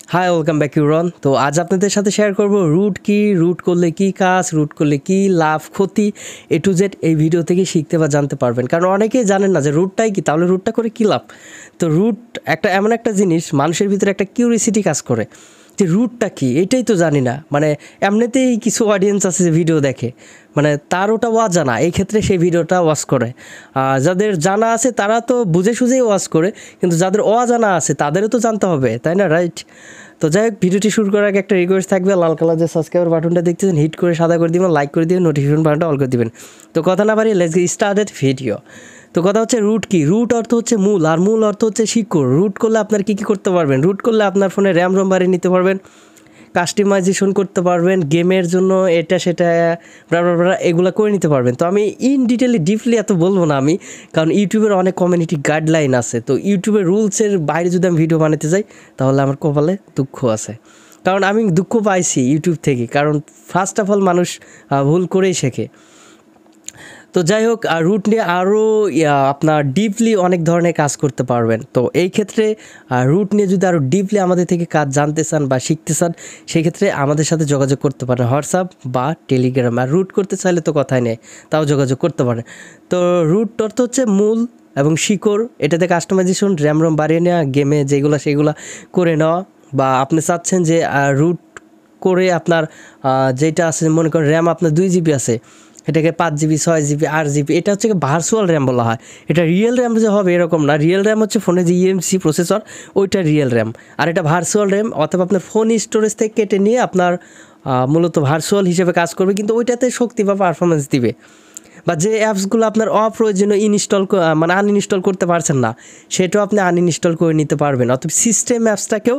Hi welcome back ইউরন। তো আজ আপনাদের সাথে শেয়ার করব রুট কি, রুট করলে কি কাজ, রুট করলে কি লাভ ক্ষতি, এ টু জেড এই ভিডিও থেকে শিখতে বা জানতে পারবেন। কারণ অনেকেই জানেন না যে রুটটাই কি, তাহলে রুটটা করে কী লাভ। তো রুট এমন একটা জিনিস, মানুষের ভিতরে একটা কিউরিসিটি কাজ করে যে রুটটা কি, এটাই তো জানি না। মানে এমনিতেই কিছু অডিয়েন্স আছে যে ভিডিও দেখে, মানে তার ওটা অজানা, এই ক্ষেত্রে সেই ভিডিওটা ওয়াচ করে। আর যাদের জানা আছে তারা তো বুঝে সুঝেই ওয়াচ করে, কিন্তু যাদের অজানা আছে তাদেরও তো জানতে হবে, তাই না? রাইট। তো যাই হোক, ভিডিওটি শুরু করার আগে একটা রিকোয়েস্ট থাকবে, লাল কালার যে সাবস্ক্রাইবার বাটনটা দেখতেছেন হিট করে সাদা করে দিবেন, লাইক করে দিবেন, নোটিফিকেশন বাটনটা অল করে দিবেন। তো কথা না বাড়িয়ে লেটস গেট স্টার্টেড ভিডিও। তো কথা হচ্ছে রুট কি। রুট অর্থ হচ্ছে মূল, আর মূল অর্থ হচ্ছে শিকড়। রুট করলে আপনার কী কী করতে পারবেন? রুট করলে আপনার ফোনে র্যাম রোম বাড়িয়ে নিতে পারবেন, কাস্টমাইজেশন করতে পারবেন, গেমের জন্য এটা সেটা এগুলো করে নিতে পারবেন। তো আমি ডিপলি এত বলবো না আমি, কারণ ইউটিউবের অনেক কমিউনিটি গাইডলাইন আছে। তো ইউটিউবের রুলসের বাইরে যদি আমি ভিডিও বানাতে যাই তাহলে আমার কপালে দুঃখ আছে। কারণ আমি দুঃখ পাইছি ইউটিউব থেকে, কারণ ফার্স্ট অফ অল মানুষ ভুল করেই শেখে। তো যাই হোক, রুট নিয়ে আরও আপনার ডিপলি অনেক ধরনের কাজ করতে পারবেন। তো এই ক্ষেত্রে রুট নিয়ে যদি আরও ডিপলি আমাদের থেকে কাজ জানতে চান বা শিখতে চান, সেই ক্ষেত্রে আমাদের সাথে যোগাযোগ করতে পারেন হোয়াটসঅ্যাপ বা টেলিগ্রাম। আর রুট করতে চাইলে তো কথাই নেই, তাও যোগাযোগ করতে পারেন। তো রুট অর্থ হচ্ছে মূল এবং শিকড়। এটাতে কাস্টমাইজেশন, র্যাম রোম বাড়িয়ে নেওয়া, গেমে যেগুলো সেগুলো করে নেওয়া, বা আপনি চাচ্ছেন যে রুট করে আপনার যেটা আছে, মনে করেন র্যাম আপনার 2 GB আছে, এটাকে 5 GB, 6 GB, 8 GB, এটা হচ্ছে ভার্চুয়াল র্যাম বলা হয়। এটা রিয়েল র্যাম যে হবে এরকম না। রিয়েল র্যাম হচ্ছে ফোনে যে ইএমসি প্রসেসর, ওইটা রিয়েল র্যাম। আর এটা ভার্চুয়াল র্যাম, অথবা আপনার ফোন স্টোরেজ থেকে কেটে নিয়ে আপনার মূলত ভার্চুয়াল হিসেবে কাজ করবে, কিন্তু ওইটাতে শক্তি বা পারফরমেন্স দিবে। বা যে অ্যাপসগুলো আপনার অপ্রয়োজনীয় মানে আনইনস্টল করতে পারছেন না, সেটাও আপনি আনইনস্টল করে নিতে পারবেন। অথবা সিস্টেম অ্যাপসটাকেও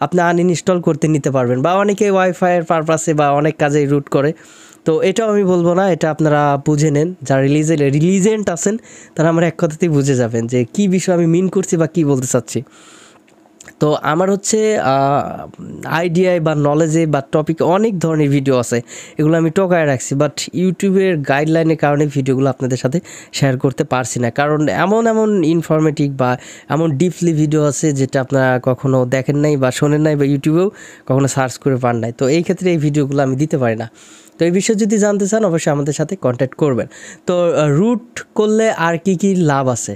আপনি আনইনস্টল করতে নিতে পারবেন। বা অনেকে ওয়াইফাইয়ের পারপাসে বা অনেক কাজেই রুট করে। তো এটাও আমি বলবো না, এটা আপনারা বুঝে নেন। যারা রিলিজেন্ট আছেন তারা আমার এক কথাতেই বুঝে যাবেন যে কী বিষয় আমি মিন করছি বা কী বলতে চাচ্ছি। তো আমার হচ্ছে আইডিয়ায় বা নলেজে বা টপিকে অনেক ধরনের ভিডিও আছে, এগুলো আমি টোকায় রাখছি, বাট ইউটিউবের গাইডলাইনের কারণে ভিডিওগুলো আপনাদের সাথে শেয়ার করতে পারছি না। কারণ এমন ইনফরমেটিভ বা এমন ডিপলি ভিডিও আছে যেটা আপনারা কখনও দেখেন নাই বা শোনেন নাই, বা ইউটিউবেও কখনো সার্চ করে পান নাই। তো এই ক্ষেত্রে এই ভিডিওগুলো আমি দিতে পারি না। তো এই বিষয়ে যদি জানতে চান অবশ্যই আমাদের সাথে কন্ট্যাক্ট করবেন। তো রুট করলে আর কি লাভ আছে?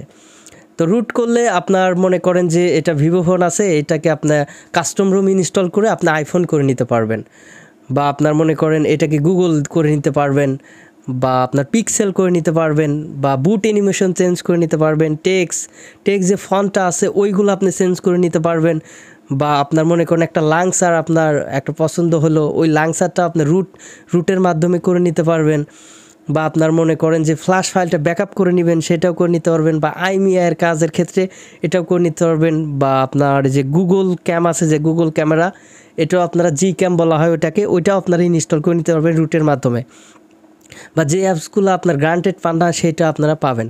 তো রুট করলে আপনার মনে করেন যে এটা ভিভো ফোন আছে, এটাকে আপনার কাস্টম রুম ইনস্টল করে আপনি আইফোন করে নিতে পারবেন, বা আপনার মনে করেন এটাকে গুগল করে নিতে পারবেন, বা আপনার পিক্সেল করে নিতে পারবেন, বা বুট অ্যানিমেশন চেঞ্জ করে নিতে পারবেন, টেক্সট যে ফন্টটা আছে ওইগুলো আপনি চেঞ্জ করে নিতে পারবেন। বা আপনার মনে করেন একটা লাংসার আপনার একটা পছন্দ হলো, ওই লাংসারটা আপনি রুটের মাধ্যমে করে নিতে পারবেন। বা আপনার মনে করেন যে ফ্ল্যাশ ফাইলটা ব্যাকআপ করে নেবেন, সেটাও করে নিতে পারবেন। বা আইমিআইয়ের কাজের ক্ষেত্রে এটাও করে নিতে পারবেন। বা আপনার যে গুগল ক্যাম আছে, যে গুগল ক্যামেরা, এটাও আপনারা জি ক্যাম বলা হয় ওইটাও আপনারা ইনস্টল করে নিতে পারবেন রুটের মাধ্যমে। বা যে অ্যাপসগুলো আপনার গ্রান্টেড পান না সেটা আপনারা পাবেন।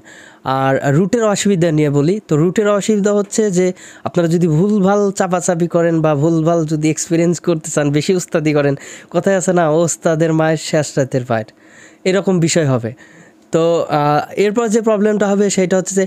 আর রুটের অসুবিধা নিয়ে বলি, তো রুটের অসুবিধা হচ্ছে যে আপনারা যদি ভুলভাল চাপাচাপি করেন বা ভুলভাল যদি এক্সপিরিয়েন্স করতে চান, বেশি উস্তাদি করেন, কথায় আছে না, ওস্তাদের মায়ের শেষ রাতের পায়ের, এরকম বিষয় হবে। তো এরপর যে প্রবলেমটা হবে সেটা হচ্ছে যে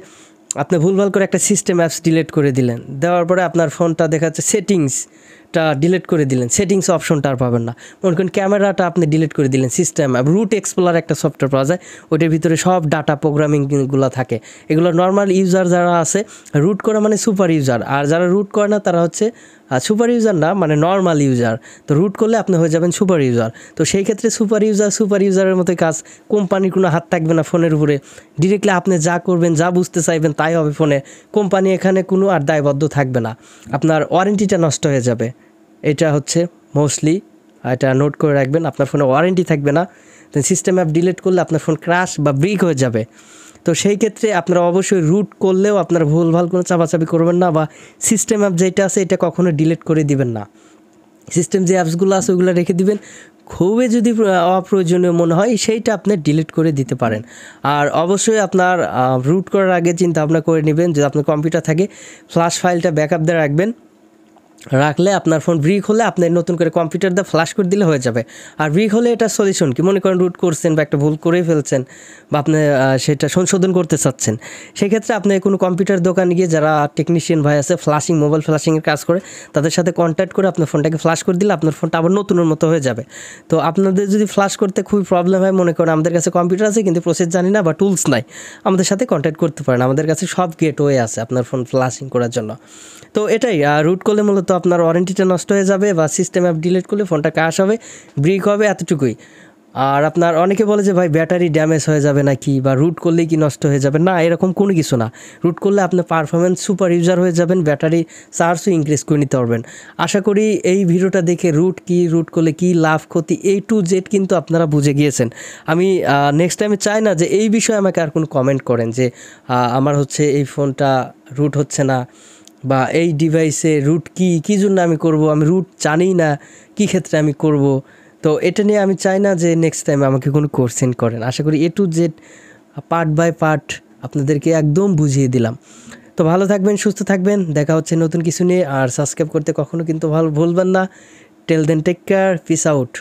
আপনি ভুলভাল করে একটা সিস্টেম অ্যাপস ডিলিট করে দিলেন, দেওয়ার পরে আপনার ফোনটা দেখাচ্ছে সেটিংসটা ডিলিট করে দিলেন, সেটিংস অপশনটা আর পাবেন না। মনে করেন ক্যামেরাটা আপনি ডিলিট করে দিলেন, সিস্টেম অ্যাপ রুট এক্সপ্লোরার একটা সফটওয়্যার পাওয়া যায়, ওইটার ভিতরে সব ডাটা প্রোগ্রামিংগুলো থাকে। এগুলো নর্মাল ইউজার যারা আছে, রুট করা মানে সুপার ইউজার, আর যারা রুট করে না তারা হচ্ছে সুপার ইউজার না, মানে নর্মাল ইউজার। তো রুট করলে আপনি হয়ে যাবেন সুপার ইউজার। তো সেই ক্ষেত্রে সুপার ইউজারের মতোই কাজ, কোম্পানির কোনো হাত থাকবে না ফোনের উপরে। ডিরেক্টলি আপনি যা করবেন, যা বুঝতে চাইবেন তাই হবে ফোনে। কোম্পানি এখানে কোনো আর দায়বদ্ধ থাকবে না, আপনার ওয়ারেন্টিটা নষ্ট হয়ে যাবে। এটা হচ্ছে মোস্টলি, এটা নোট করে রাখবেন, আপনার ফোনে ওয়ারেন্টি থাকবে না। দেন সিস্টেম অ্যাপ ডিলিট করলে আপনার ফোন ক্র্যাশ বা ব্রেক হয়ে যাবে। তো সেই ক্ষেত্রে আপনারা অবশ্যই রুট করলেও আপনারা ভুলভাল কোনো চাপাচাপি করবেন না, বা সিস্টেম অ্যাপ যেটা আছে এটা কখনো ডিলিট করে দিবেন না। সিস্টেম যে অ্যাপসগুলো আছে ওগুলো রেখে দিবেন, খুবই যদি অপ্রয়োজনীয় মনে হয় সেইটা আপনি ডিলিট করে দিতে পারেন। আর অবশ্যই আপনার রুট করার আগে চিন্তা ভাবনা করে নেবেন, যদি আপনার কম্পিউটার থাকে ফ্ল্যাশ ফাইলটা ব্যাকআপ দিয়ে রাখবেন। রাখলে আপনার ফোন ব্রিক হলে আপনি নতুন করে কম্পিউটার দিয়ে ফ্ল্যাশ করে দিলে হয়ে যাবে। আর ব্রিক হলে এটা সলিউশন কি, মনে করেন রুট করছেন বা একটা ভুল করেই ফেলছেন বা আপনি সেটা সংশোধন করতে চাচ্ছেন, সেক্ষেত্রে আপনি কোনো কম্পিউটার দোকানে গিয়ে যারা টেকনিশিয়ান ভাই আছে ফ্ল্যাশিং মোবাইল ফ্ল্যাশিংয়ের কাজ করে তাদের সাথে কন্ট্যাক্ট করে আপনার ফোনটাকে ফ্ল্যাশ করে দিলে আপনার ফোনটা আবার নতুনের মতো হয়ে যাবে। তো আপনাদের যদি ফ্ল্যাশ করতে খুবই প্রবলেম হয়, মনে করেন আমাদের কাছে কম্পিউটার আছে কিন্তু প্রসেস জানি না বা টুলস নাই, আমাদের সাথে কন্ট্যাক্ট করতে পারেন, আমাদের কাছে সব গেটওয়ে আছে আপনার ফোন ফ্ল্যাশিং করার জন্য। তো এটাই রুট করলে মূলত আপনার ওয়ারেন্টিটা নষ্ট হয়ে যাবে বা সিস্টেম অ্যাপ ডিলিট করলে ফোনটা ক্র্যাশ হবে, ব্রিক হবে, এতটুকুই। আর আপনার অনেকে বলে যে ভাই ব্যাটারি ড্যামেজ হয়ে যাবে নাকি বা রুট করলেই কি নষ্ট হয়ে যাবে, না এরকম কোনো কিছু না। রুট করলে আপনি পারফরমেন্স সুপার ইউজার হয়ে যাবেন, ব্যাটারি চার্জও ইনক্রিজ করে নিতে পারবেন। আশা করি এই ভিডিওটা দেখে রুট কি, রুট করলে কি লাভ ক্ষতি A to Z কিন্তু আপনারা বুঝে গিয়েছেন। আমি নেক্সট টাইমে চাই না যে এই বিষয়ে আমাকে আর কোনো কমেন্ট করেন যে আমার হচ্ছে এই ফোনটা রুট হচ্ছে না বা এই ডিভাইসে রুট কী জন্য আমি করব, আমি রুট জানি না কী ক্ষেত্রে আমি করব। তো এটা নিয়ে আমি চাই না যে নেক্সট টাইম আমাকে কোনো কোশ্চেন করেন। আশা করি A to Z part by part আপনাদেরকে একদম বুঝিয়ে দিলাম। তো ভালো থাকবেন, সুস্থ থাকবেন, দেখা হচ্ছে নতুন কিছু নিয়ে। আর সাবস্ক্রাইব করতে কখনো কিন্তু ভুলবেন না। Till then take care, peace out.